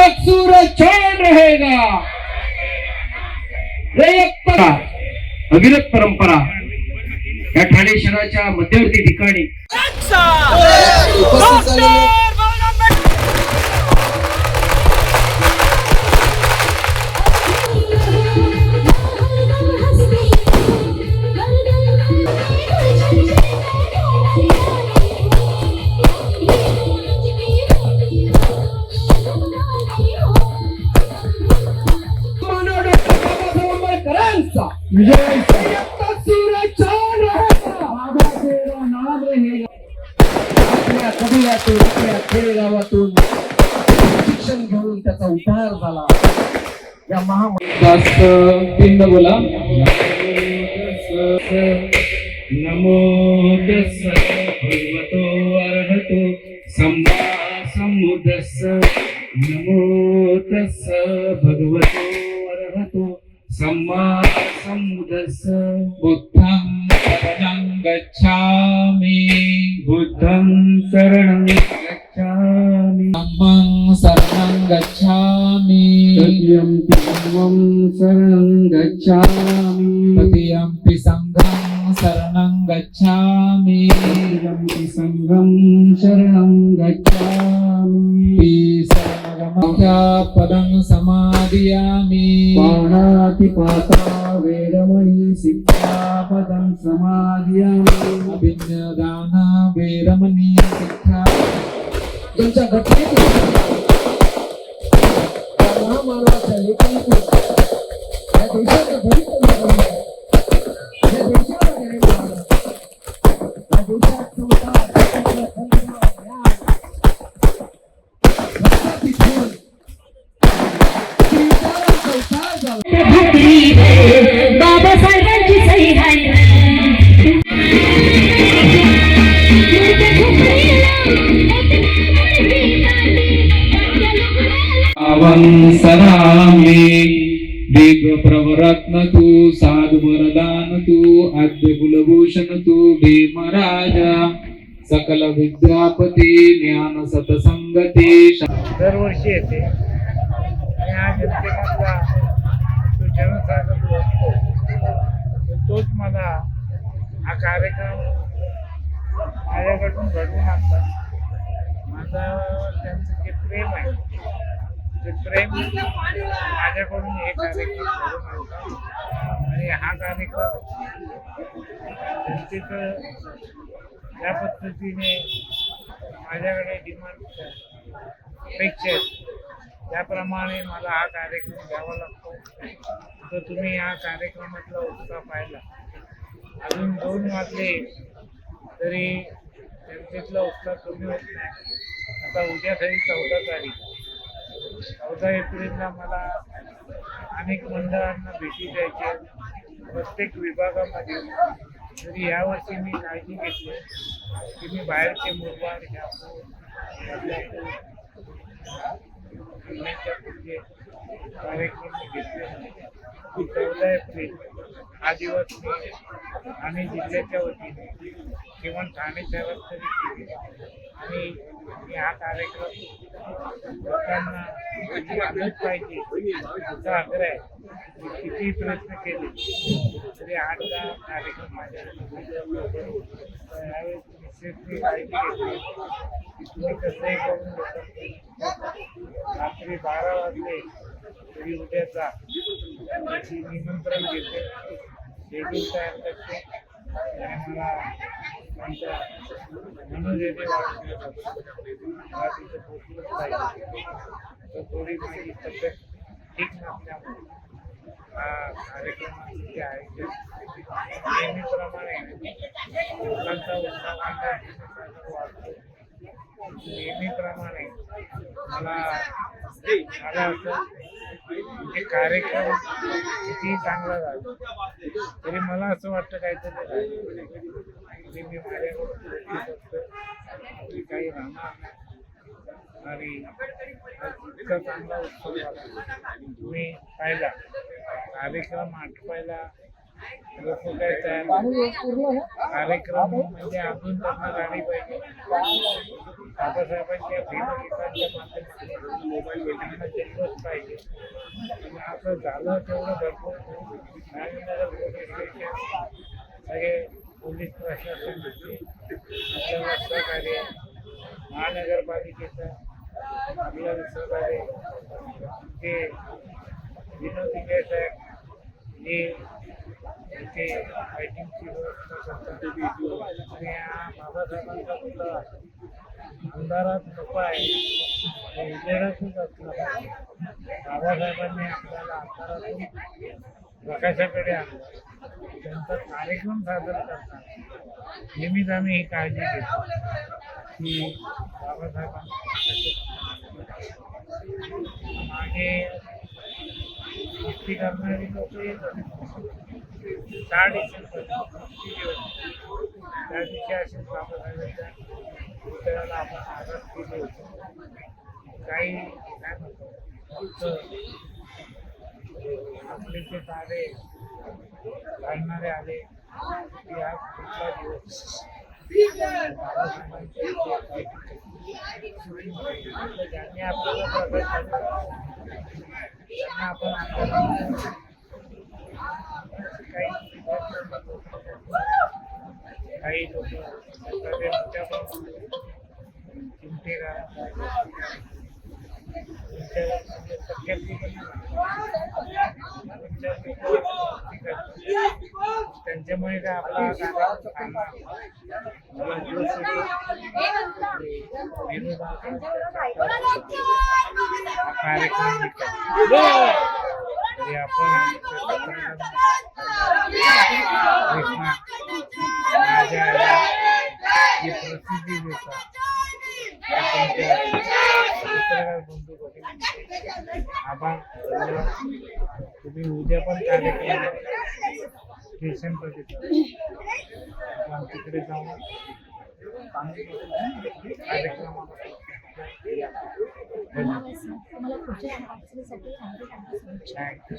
तक सूरज चांद रहेगा। अविरत परंपरा या ठाणे शहराच्या मध्यवर्ती ठिकाणी खेडेगावातून शिक्षण घेऊन त्याचा उद्धार झाला। या महामंडळात बोला नमो तस्स भगवतो अरहतो सम्मा सम्बुद्धस्स नमो तस्स भगवतो अरहतो सम्मा सम्बुद्धस्स बुद्धं शरणं गच्छामि बुद्धं शरणं गच्छामि धम्मं शरणं गच्छामि तृतीयंपि धम्मं शरणं गच्छामि तृतीयंपि संघं शरणं गच्छामि तृतीयंपि संघं शरणं गच्छामि पदं समादियामि पाणातिपाता वेरमणि शिक्षापदं समादियामि अभिज्ञान वेरमणि शिक्षा तुमच्या घटनेतून महामानवाच्या लेखनातून या देशाचं भवितव्य घडवलं, या देशाला घडवलं, या देशात बाबासाहेबांची सही आहे सरामे दिग प्रवरत्न तू साधु वरदान तू आद्य कुलभूषण तू भीमराजा सकल विद्यापती ज्ञान सतसंगती दरवर्षी येते आणि हा जनतेमधला जो जनसागर असतो तोच मला हा कार्यक्रम माझ्याकडून घडवून आणतात. माझं त्यांचं जे प्रेम आहे ते प्रेम माझ्याकडून हे कार्यक्रम घडवून आणतात आणि हा कार्यक्रम जनतेचं ज्या पद्धतीने माझ्याकडे डिमांड अपेक्षा आहेत त्याप्रमाणे मला हा कार्यक्रम घ्यावा लागतो. तर तुम्ही या कार्यक्रमातला उत्साह पाहिला. अजून 2 वाजले तरी जनतेतला उत्साह कमी होत नाही. आता उद्या तरी 14 तारीख 14 एप्रिलला मला अनेक मंडळांना भेटी द्यायच्या प्रत्येक विभागामध्ये. तरी यावर्षी मी काळजी घेतली की मी बाहेरचे मुरबाड पुढचे कार्यक्रम घेतले नाही. 14 एप्रिल हा दिवस मी ठाणे जिल्ह्याच्या वतीने किंवा ठाणे शहरात तरी केले आणि मी हा कार्यक्रम लोकांना आलंच पाहिजे असा आग्रह आहे. कितीही प्रयत्न केले तरी आजचा कार्यक्रम माझ्या यावेळेस निश्चितली काळजी घेतली की तुम्ही कसंही करून रात्री 12 वाजले तरी उद्याचा त्याची निमंत्रण घेते, शेड्यूल तयार करते आणि मला त्यांच्या मनोधैर्य वाढवण्यात मला तिथं पोचलंच पाहिजे. तर थोडी माझी तब्येत ठीक नसल्यामुळे हा कार्यक्रमाचे आयोजन नेहमीप्रमाणे लोकांचा उत्साह वाढतो. नेहमीप्रमाणे मला असं हे कार्यक्रम कितीही चांगला झाला तरी मला असं वाटतं काहीतरी मी माझ्याकडून काही राहणार नाही आणि इतका चांगला उत्सव झाला. तुम्ही पाहिला कार्यक्रम आटपायला लोक काय कार्यक्रम म्हणजे अजून त्यांना गाणी पाहिजे बाबासाहेबांच्या भीमगीतांच्या माध्यमातून जल्लोष पाहिजे असं झालं तेवढं भरपूर गांधीनगर पोलीस स्टेशन सगळे पोलीस प्रशासन आपल्याला सहकार्य महानगरपालिकेचं आपल्याला सहकार्य ते विनोदी साहेब हे इथे लाईटिंगची व्यवस्था करतात आणि हा बाबासाहेबांचा पुतळा अंधारात नको आहे तो उजेडातच असला पाहिजे बाबासाहेबांनी आपल्याला अंधारातून प्रकाशाकडे आणलं त्यांचा कार्यक्रम सादर करताना नेहमीच आम्ही ही काळजी घेतो की बाबासाहेबांना मागे भक्ती करणारी लोक येत होते 6 डिसेंबर त्या दिवशी असेच बाबासाहेबांच्या पुतळ्याला आपण आदर केले होते काही काय म्हणतो फक्त आपले जे तारे घालणारे आले की हा कुठला दिवस ज्यांनी आपल्याला प्रगत त्यांना आपण काही लोक मोठ्या चिमटे त्यांच्यामुळे काय आपला कार्यक्रम आपण प्रसिद्धी देतात पत्रकार बंधू आभार तुम्ही उद्या पण कार्यक्रम स्टेशन आपण तिकडे जाऊन कार्यक्रम तुम्हाला पुढच्या वाटचालीसाठी थँक्यू